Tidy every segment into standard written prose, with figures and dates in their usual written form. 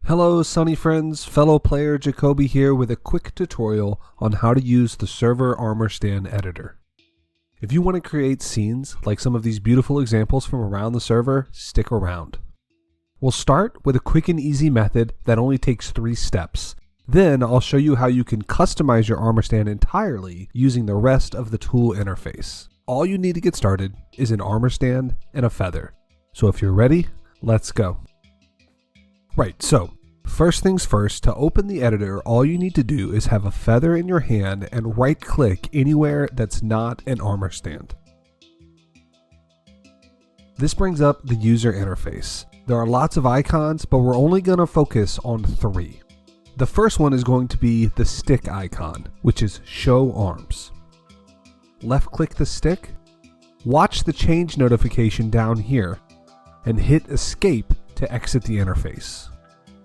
Hello Sunny friends, fellow player Jacoby here with a quick tutorial on how to use the server armor stand editor. If you want to create scenes like some of these beautiful examples from around the server, stick around. We'll start with a quick and easy method that only takes 3 steps. Then I'll show you how you can customize your armor stand entirely using the rest of the tool interface. All you need to get started is an armor stand and a feather. So if you're ready, let's go. Right, so first things first, to open the editor, all you need to do is have a feather in your hand and right click anywhere that's not an armor stand. This brings up the user interface. There are lots of icons, but we're only going to focus on 3. The first one is going to be the stick icon, which is show arms. Left click the stick, watch the change notification down here, and hit escape to exit the interface.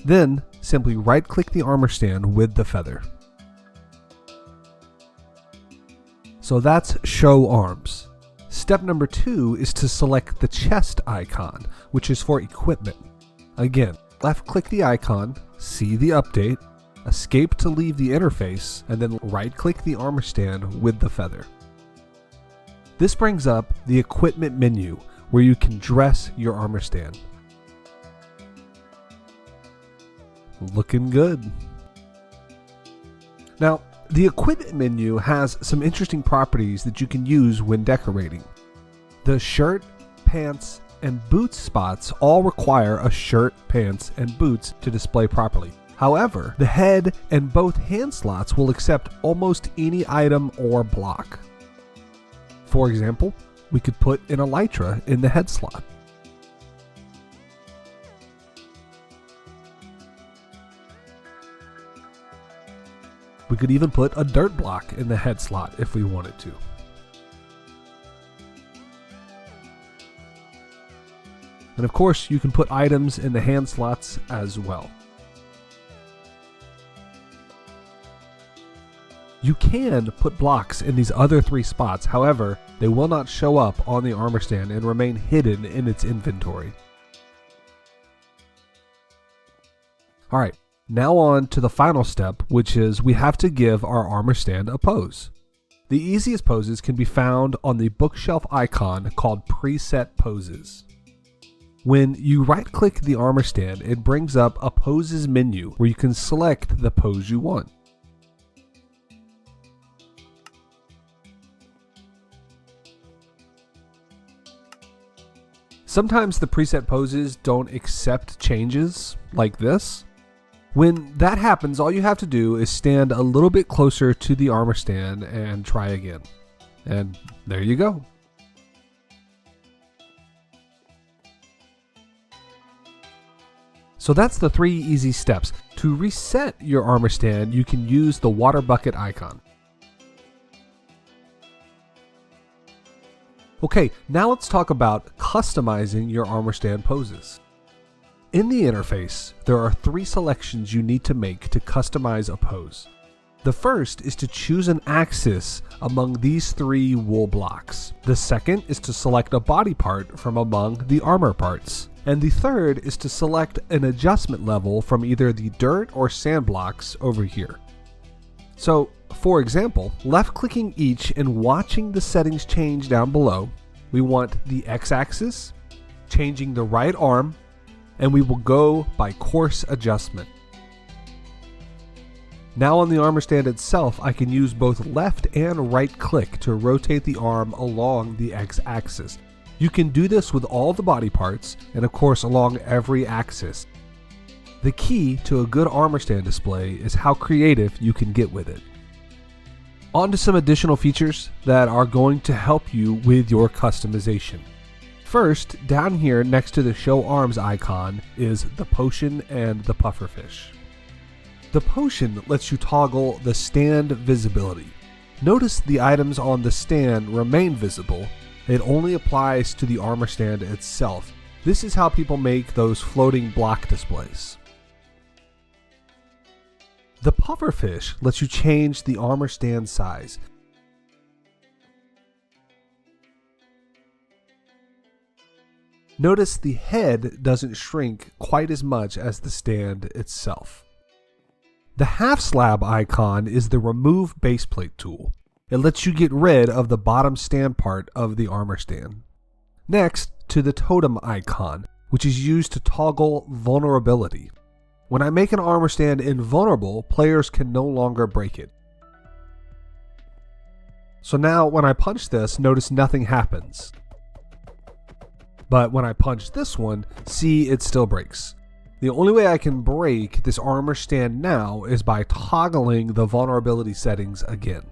Then simply right click the armor stand with the feather. So that's show arms. Step number 2 is to select the chest icon, which is for equipment. Again, left click the icon, see the update, escape to leave the interface, and then right click the armor stand with the feather. This brings up the equipment menu where you can dress your armor stand. Looking good. Now, the equipment menu has some interesting properties that you can use when decorating. The shirt, pants, and boots spots all require a shirt, pants, and boots to display properly. However, the head and both hand slots will accept almost any item or block. For example, we could put an elytra in the head slot. We could even put a dirt block in the head slot if we wanted to. And of course, you can put items in the hand slots as well. You can put blocks in these other 3 spots, however, they will not show up on the armor stand and remain hidden in its inventory. Alright. Now on to the final step, which is we have to give our armor stand a pose. The easiest poses can be found on the bookshelf icon called Preset Poses. When you right-click the armor stand, it brings up a poses menu where you can select the pose you want. Sometimes the preset poses don't accept changes like this. When that happens, all you have to do is stand a little bit closer to the armor stand and try again. And there you go. So that's the 3 easy steps. To reset your armor stand, you can use the water bucket icon. Okay, now let's talk about customizing your armor stand poses. In the interface, there are 3 selections you need to make to customize a pose. The first is to choose an axis among these 3 wool blocks. The second is to select a body part from among the armor parts. And the third is to select an adjustment level from either the dirt or sand blocks over here. So, for example, left-clicking each and watching the settings change down below, we want the x-axis, changing the right arm, and we will go by course adjustment. Now on the armor stand itself, I can use both left and right click to rotate the arm along the x-axis. You can do this with all the body parts and of course along every axis. The key to a good armor stand display is how creative you can get with it. On to some additional features that are going to help you with your customization. First, down here next to the show arms icon is the potion and the pufferfish. The potion lets you toggle the stand visibility. Notice the items on the stand remain visible. It only applies to the armor stand itself. This is how people make those floating block displays. The pufferfish lets you change the armor stand size. Notice the head doesn't shrink quite as much as the stand itself. The half slab icon is the remove baseplate tool. It lets you get rid of the bottom stand part of the armor stand. Next, to the totem icon, which is used to toggle vulnerability. When I make an armor stand invulnerable, players can no longer break it. So now when I punch this, notice nothing happens. But when I punch this one, see, it still breaks. The only way I can break this armor stand now is by toggling the vulnerability settings again.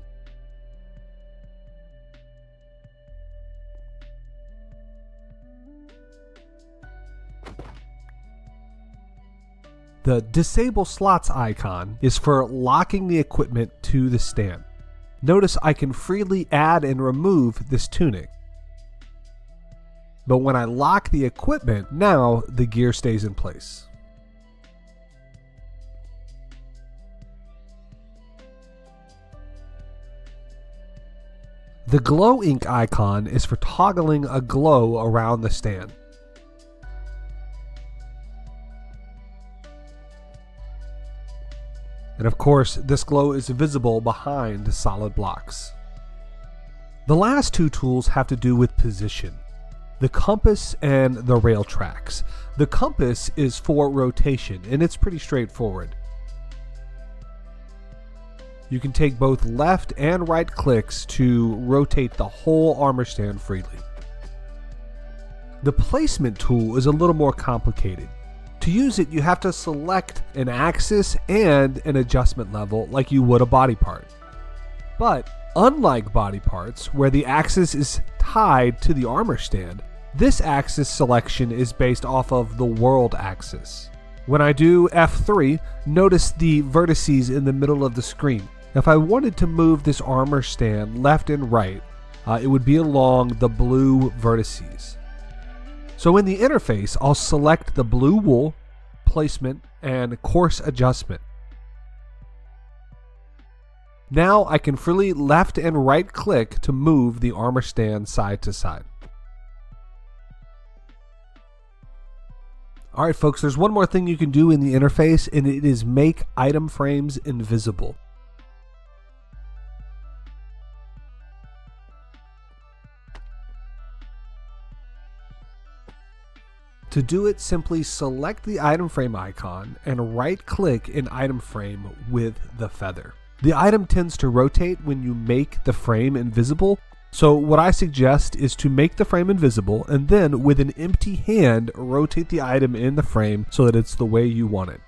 The disable slots icon is for locking the equipment to the stand. Notice I can freely add and remove this tunic. But when I lock the equipment, now the gear stays in place. The glow ink icon is for toggling a glow around the stand. And of course, this glow is visible behind solid blocks. The last two tools have to do with position. The compass and the rail tracks. The compass is for rotation, and it's pretty straightforward. You can take both left and right clicks to rotate the whole armor stand freely. The placement tool is a little more complicated. To use it, you have to select an axis and an adjustment level like you would a body part. But unlike body parts, where the axis is tied to the armor stand, this axis selection is based off of the world axis. When I do F3, notice the vertices in the middle of the screen. If I wanted to move this armor stand left and right, it would be along the blue vertices. So in the interface, I'll select the blue wool, placement, and course adjustment. Now I can freely left and right click to move the armor stand side to side. Alright folks, there's one more thing you can do in the interface, and it is make item frames invisible. To do it, simply select the item frame icon and right-click an item frame with the feather. The item tends to rotate when you make the frame invisible, so what I suggest is to make the frame invisible and then with an empty hand rotate the item in the frame so that it's the way you want it.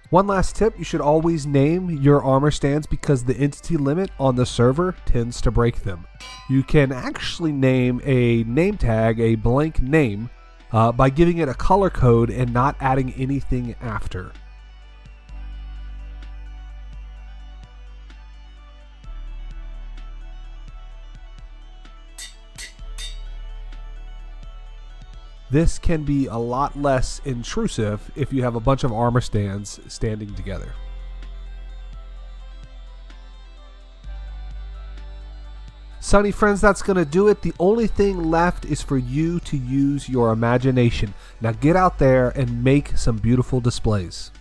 One last tip, you should always name your armor stands because the entity limit on the server tends to break them. You can actually name a name tag a blank name by giving it a color code and not adding anything after. This can be a lot less intrusive if you have a bunch of armor stands standing together. Sunny friends, that's going to do it. The only thing left is for you to use your imagination. Now get out there and make some beautiful displays.